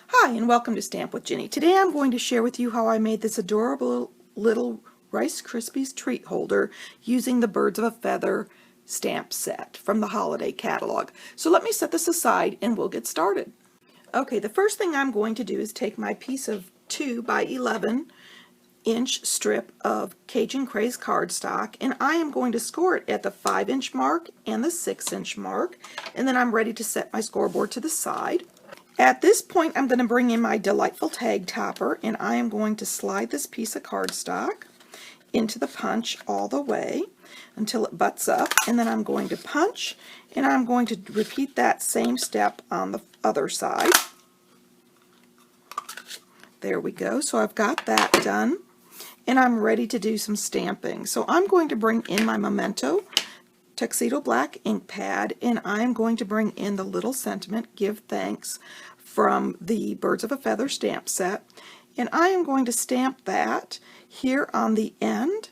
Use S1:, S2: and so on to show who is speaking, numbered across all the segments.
S1: Hi, and welcome to Stamp with Ginny. Today I'm going to share with you how I made this adorable little Rice Krispies treat holder using the Birds of a Feather stamp set from the holiday catalog. So let me set this aside and we'll get started. Okay, the first thing I'm going to do is take my piece of 2 by 11 inch strip of Cajun Craze cardstock, and I am going to score it at the 5-inch mark and the 6-inch mark, and then I'm ready to set my scoreboard to the side. At this point, I'm going to bring in my delightful tag topper, and I am going to slide this piece of cardstock into the punch all the way until it butts up, and then I'm going to punch, and I'm going to repeat that same step on the other side. There we go. So I've got that done, and I'm ready to do some stamping. So I'm going to bring in my Memento Tuxedo Black ink pad, and I'm going to bring in the little sentiment, Give Thanks, from the Birds of a Feather stamp set, and I am going to stamp that here on the end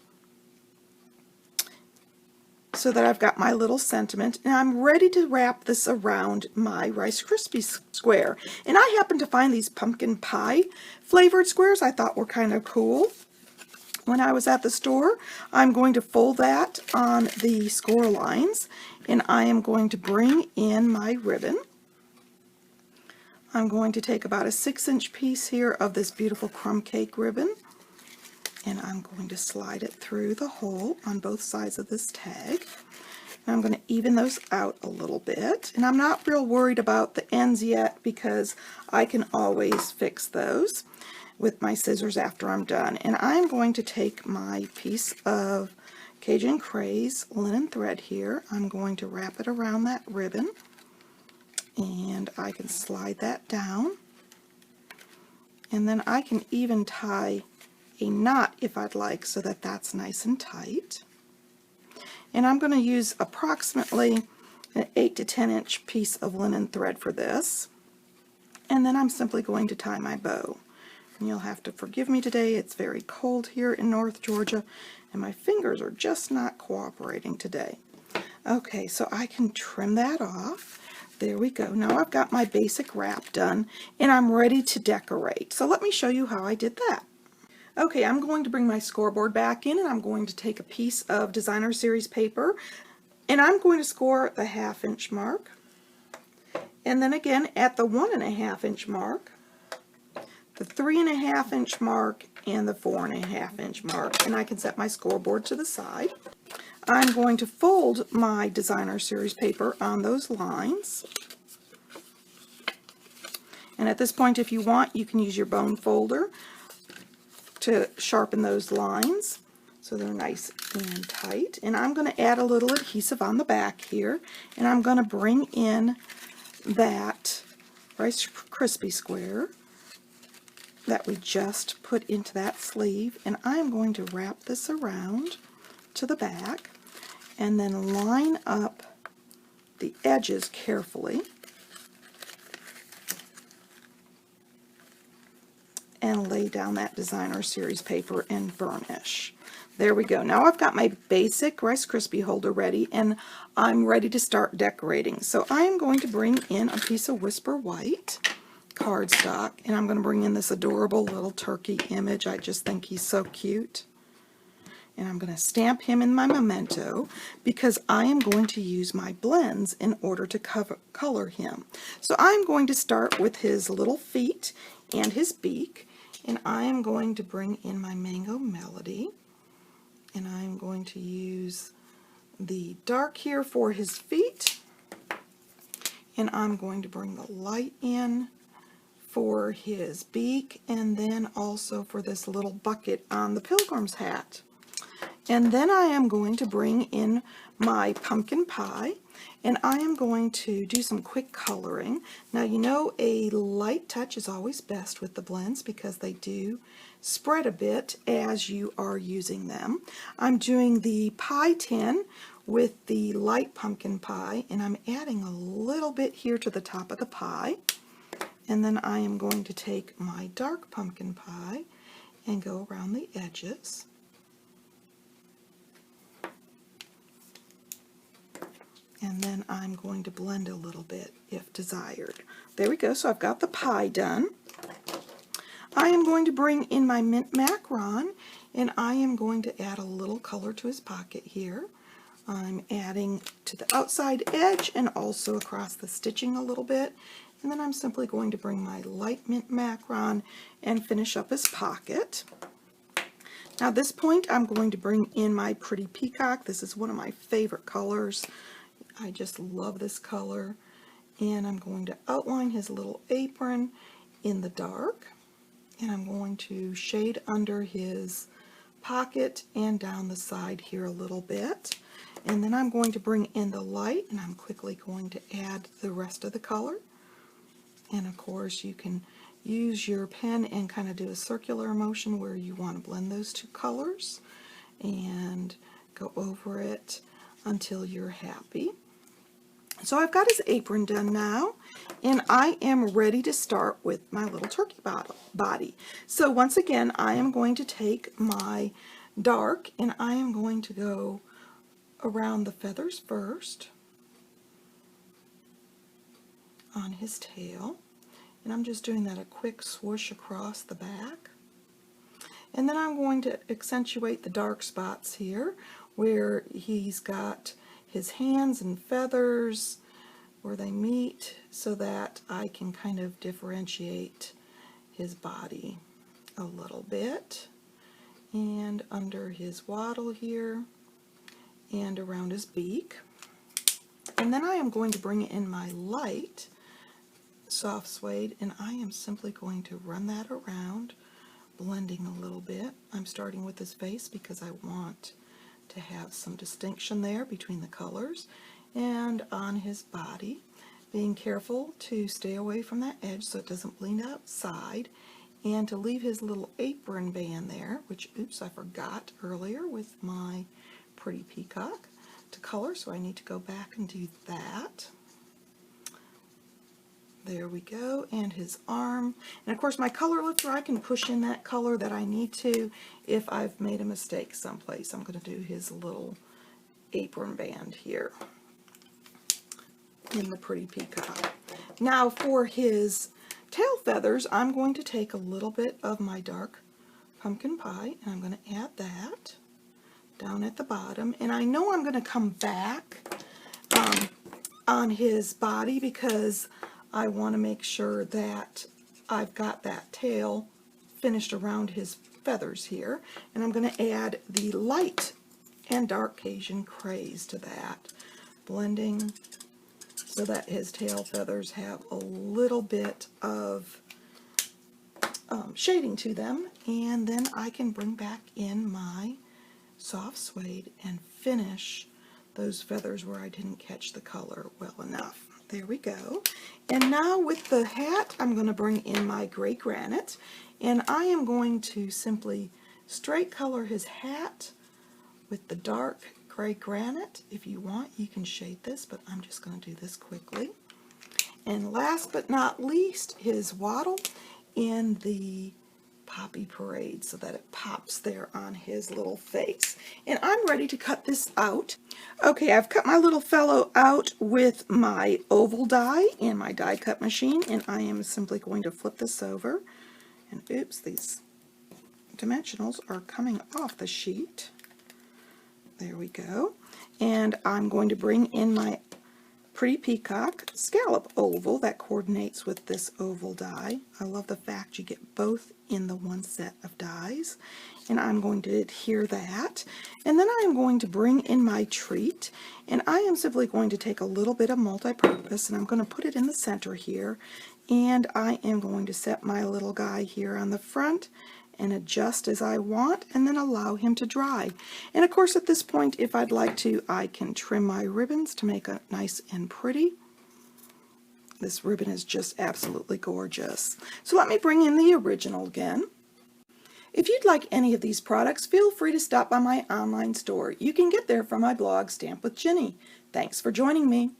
S1: so that I've got my little sentiment, and I'm ready to wrap this around my Rice Krispies square. And I happen to find these pumpkin pie flavored squares I thought were kind of cool when I was at the store. I'm going to fold that on the score lines, and I am going to bring in my ribbon. I'm going to take about a 6-inch piece here of this beautiful crumb cake ribbon, and I'm going to slide it through the hole on both sides of this tag. And I'm going to even those out a little bit, and I'm not real worried about the ends yet because I can always fix those with my scissors after I'm done. And I'm going to take my piece of Cajun Craze linen thread here. I'm going to wrap it around that ribbon, and I can slide that down, and then I can even tie a knot if I'd like so that that's nice and tight. And I'm going to use approximately an 8 to 10 inch piece of linen thread for this, and then I'm simply going to tie my bow. And you'll have to forgive me today, it's very cold here in North Georgia and my fingers are just not cooperating today. Okay, so I can trim that off. There we go. Now I've got my basic wrap done, and I'm ready to decorate. So let me show you how I did that. Okay, I'm going to bring my scoreboard back in, and I'm going to take a piece of Designer Series paper, and I'm going to score the 1/2 inch mark, and then again at the 1.5 inch mark, the 3.5 inch mark, and the 4.5 inch mark, and I can set my scoreboard to the side. I'm going to fold my Designer Series paper on those lines, and at this point, if you want, you can use your bone folder to sharpen those lines so they're nice and tight. And I'm going to add a little adhesive on the back here, and I'm going to bring in that Rice Krispie square that we just put into that sleeve, and I'm going to wrap this around to the back and then line up the edges carefully and lay down that Designer Series paper and burnish. There we go. Now I've got my basic Rice Krispie holder ready, and I'm ready to start decorating. So I am going to bring in a piece of Whisper White cardstock, and I'm going to bring in this adorable little turkey image. I just think he's so cute. And I'm going to stamp him in my Memento because I am going to use my blends in order to color him. So I'm going to start with his little feet and his beak, and I am going to bring in my Mango Melody, and I'm going to use the dark here for his feet, and I'm going to bring the light in for his beak, and then also for this little bucket on the pilgrim's hat. And then I am going to bring in my pumpkin pie, and I am going to do some quick coloring. Now, you know, a light touch is always best with the blends because they do spread a bit as you are using them. I'm doing the pie tin with the light pumpkin pie, and I'm adding a little bit here to the top of the pie. And then I am going to take my dark pumpkin pie and go around the edges. And then I'm going to blend a little bit if desired. There we go. So I've got the pie done. I am going to bring in my mint macaron, and I am going to add a little color to his pocket here. I'm adding to the outside edge and also across the stitching a little bit. And then I'm simply going to bring my light mint macaron and finish up his pocket. Now at this point I'm going to bring in my pretty peacock. This is one of my favorite colors. I just love this color. And I'm going to outline his little apron in the dark. And I'm going to shade under his pocket and down the side here a little bit. And then I'm going to bring in the light, and I'm quickly going to add the rest of the color. And of course you can use your pen and kind of do a circular motion where you want to blend those two colors and go over it until you're happy. So I've got his apron done now, and I am ready to start with my little turkey body. So once again, I am going to take my dark and I am going to go around the feathers first on his tail, and I'm just doing that a quick swoosh across the back. And then I'm going to accentuate the dark spots here where he's got his hands and feathers where they meet, so that I can kind of differentiate his body a little bit, and under his wattle here and around his beak. And then I am going to bring in my light soft suede, and I am simply going to run that around, blending a little bit. I'm starting with his face because I want to have some distinction there between the colors, and on his body, being careful to stay away from that edge so it doesn't bleed outside, and to leave his little apron band there, which, oops, I forgot earlier with my pretty peacock to color, so I need to go back and do that. There we go, and his arm. And of course my color lifter, I can push in that color that I need to if I've made a mistake someplace. I'm going to do his little apron band here in the pretty peacock. Now for his tail feathers, I'm going to take a little bit of my dark pumpkin pie, and I'm going to add that down at the bottom. And I know I'm going to come back on his body because I want to make sure that I've got that tail finished around his feathers here. And I'm going to add the light and dark Cajun craze to that, blending so that his tail feathers have a little bit of shading to them. And then I can bring back in my soft suede and finish those feathers where I didn't catch the color well enough. There we go. And now with the hat, I'm going to bring in my gray granite, and I am going to simply straight color his hat with the dark gray granite. If you want, you can shade this, but I'm just going to do this quickly. And last but not least, his wattle in the Poppy Parade so that it pops there on his little face. And I'm ready to cut this out. Okay, I've cut my little fellow out with my oval die and my die cut machine, and I am simply going to flip this over. And oops, these dimensionals are coming off the sheet. There we go. And I'm going to bring in my pretty peacock scallop oval that coordinates with this oval die. I love the fact you get both in the one set of dies, and I'm going to adhere that. And then I am going to bring in my treat, and I am simply going to take a little bit of multi-purpose, and I'm going to put it in the center here, and I am going to set my little guy here on the front and adjust as I want, and then allow him to dry. And of course at this point, if I'd like to, I can trim my ribbons to make it nice and pretty. This ribbon is just absolutely gorgeous. So let me bring in the original again. If you'd like any of these products, feel free to stop by my online store. You can get there from my blog, Stamp with Jini. Thanks for joining me.